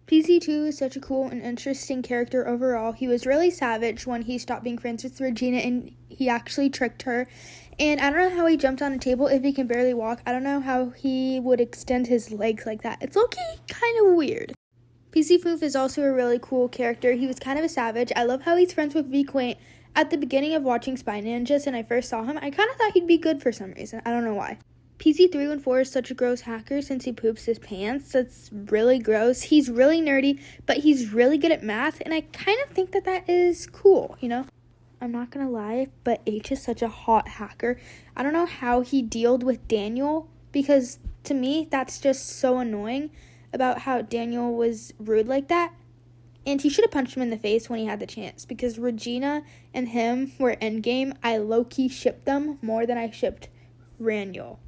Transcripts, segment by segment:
PZ2 is such a cool and interesting character overall. He was really savage when he stopped being friends with Regina and he actually tricked her. And I don't know how he jumped on a table if he can barely walk. I don't know how he would extend his legs like that. It's low-key kind of weird. PC Foof is also a really cool character. He was kind of a savage. I love how he's friends with V Quaint. At the beginning of watching Spy Ninjas and I first saw him, I kind of thought he'd be good for some reason. I don't know why. PC314 is such a gross hacker since he poops his pants. That's really gross. He's really nerdy, but he's really good at math, and I kind of think that that is cool, you know? I'm not gonna lie, but H is such a hot hacker. I don't know how he dealt with Daniel, because to me, that's just so annoying about how Daniel was rude like that. And he should have punched him in the face when he had the chance, because Regina and him were endgame. I low-key shipped them more than I shipped Raniel.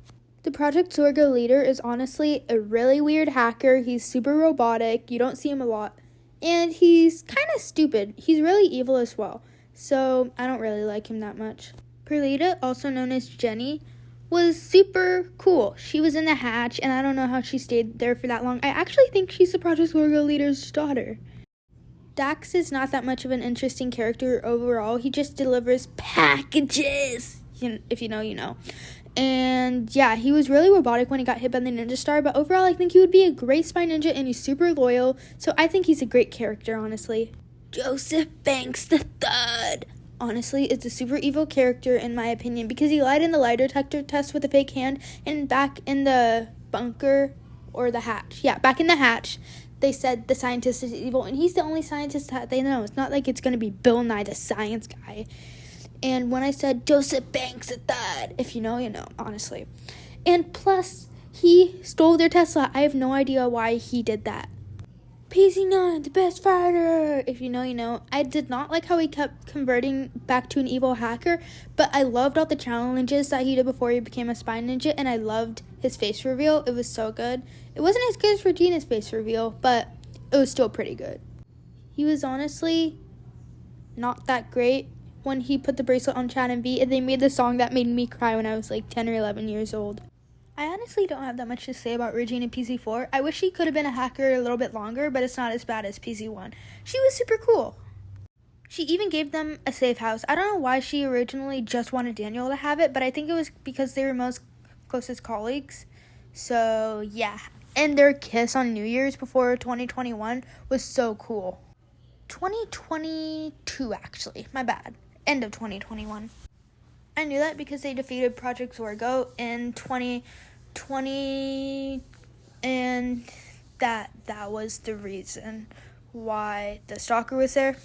The Project Zorgo leader is honestly a really weird hacker. He's super robotic. You don't see him a lot. And he's kind of stupid. He's really evil as well. So I don't really like him that much. Perlita, also known as Jenny, was super cool. She was in the hatch, and I don't know how she stayed there for that long. I actually think she's the Project Zorgo leader's daughter. Dax is not that much of an interesting character overall. He just delivers packages. If you know, you know. And yeah, he was really robotic when he got hit by the Ninja Star, but overall I think he would be a great spy ninja and he's super loyal, so I think he's a great character, honestly. Joseph Banks III, honestly, is a super evil character in my opinion because he lied in the lie detector test with a fake hand, and back in the bunker, or the hatch, yeah, back in the hatch, they said the scientist is evil, and he's the only scientist that they know. It's not like it's going to be Bill Nye the Science Guy. And when I said Joseph Banks III, if you know, you know, honestly. And plus, he stole their Tesla. I have no idea why he did that. PZ9, the best fighter. If you know, you know. I did not like how he kept converting back to an evil hacker, but I loved all the challenges that he did before he became a spy ninja, and I loved his face reveal. It was so good. It wasn't as good as Regina's face reveal, but it was still pretty good. He was honestly not that great when he put the bracelet on Chad and V, and they made the song that made me cry when I was like 10 or 11 years old. I honestly don't have that much to say about Regina PZ4. I wish she could have been a hacker a little bit longer, but it's not as bad as PZ1. She was super cool. She even gave them a safe house. I don't know why she originally just wanted Daniel to have it, but I think it was because they were most closest colleagues. So yeah, and their kiss on New Year's before 2021 was so cool. 2022 actually, my bad. End of 2021. I knew that because they defeated Project Zorgo in 2020, and that was the reason why the stalker was there.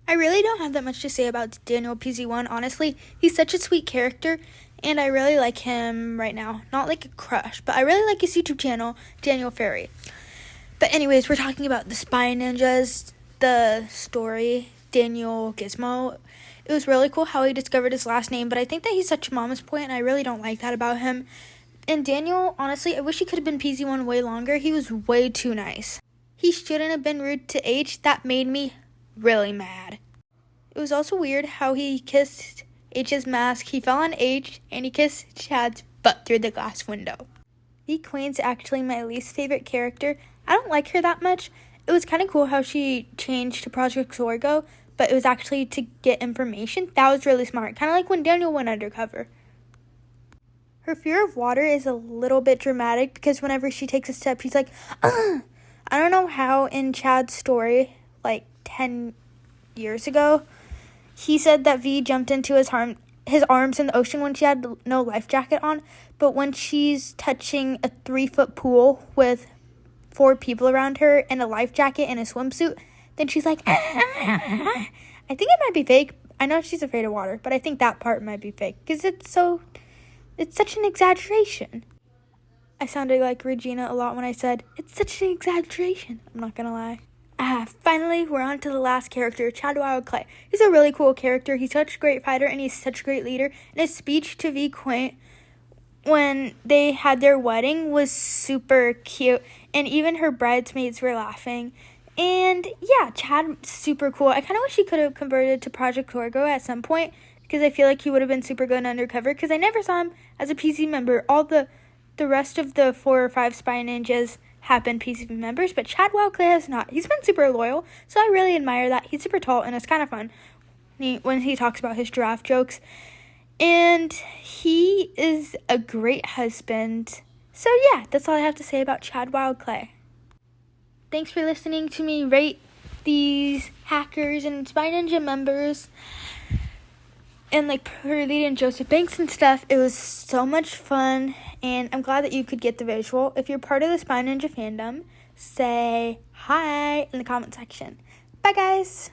I really don't have that much to say about Daniel PZ1, honestly. He's such a sweet character, and I really like him right now. Not like a crush, but I really like his YouTube channel, Daniel Ferry. But anyways, we're talking about the Spy Ninjas, the story, Daniel Gizmo. It was really cool how he discovered his last name, but I think that he's such a mama's boy, and I really don't like that about him. And Daniel, honestly, I wish he could have been PZ1 way longer. He was way too nice. He shouldn't have been rude to H. That made me really mad. It was also weird how he kissed H's mask. He fell on H, and he kissed Chad's butt through the glass window. V Quaint's actually my least favorite character. I don't like her that much. It was kind of cool how she changed to Project Zorgo, but it was actually to get information. That was really smart. Kind of like when Daniel went undercover. Her fear of water is a little bit dramatic because whenever she takes a step, she's like, ugh. I don't know how in Chad's story, like 10 years ago, he said that V jumped into his arms in the ocean when she had no life jacket on. But when she's touching a 3-foot pool with 4 people around her and a life jacket and a swimsuit, then she's like, I think it might be fake. I know she's afraid of water, but I think that part might be fake because it's such an exaggeration. I sounded like Regina a lot when I said, it's such an exaggeration. I'm not gonna lie. Finally, we're on to the last character, Chad Wild Clay. He's a really cool character. He's such a great fighter, and he's such a great leader. And his speech to V Quaint when they had their wedding was super cute, and even her bridesmaids were laughing. And yeah, Chad's super cool. I kind of wish he could have converted to Project Zorgo at some point, because I feel like he would have been super good undercover, because I never saw him as a PC member. All the rest of the 4 or 5 spy ninjas have been PC members, but Chad Clay has not. He's been super loyal, so I really admire that. He's super tall, and it's kind of fun when he talks about his giraffe jokes. And he is a great husband. So yeah, that's all I have to say about Chad Clay. Thanks for listening to me rate these hackers and Spy Ninja members and like Pearly and Joseph Banks and stuff. It was so much fun, and I'm glad that you could get the visual. If you're part of the Spy Ninja fandom, say hi in the comment section. Bye guys!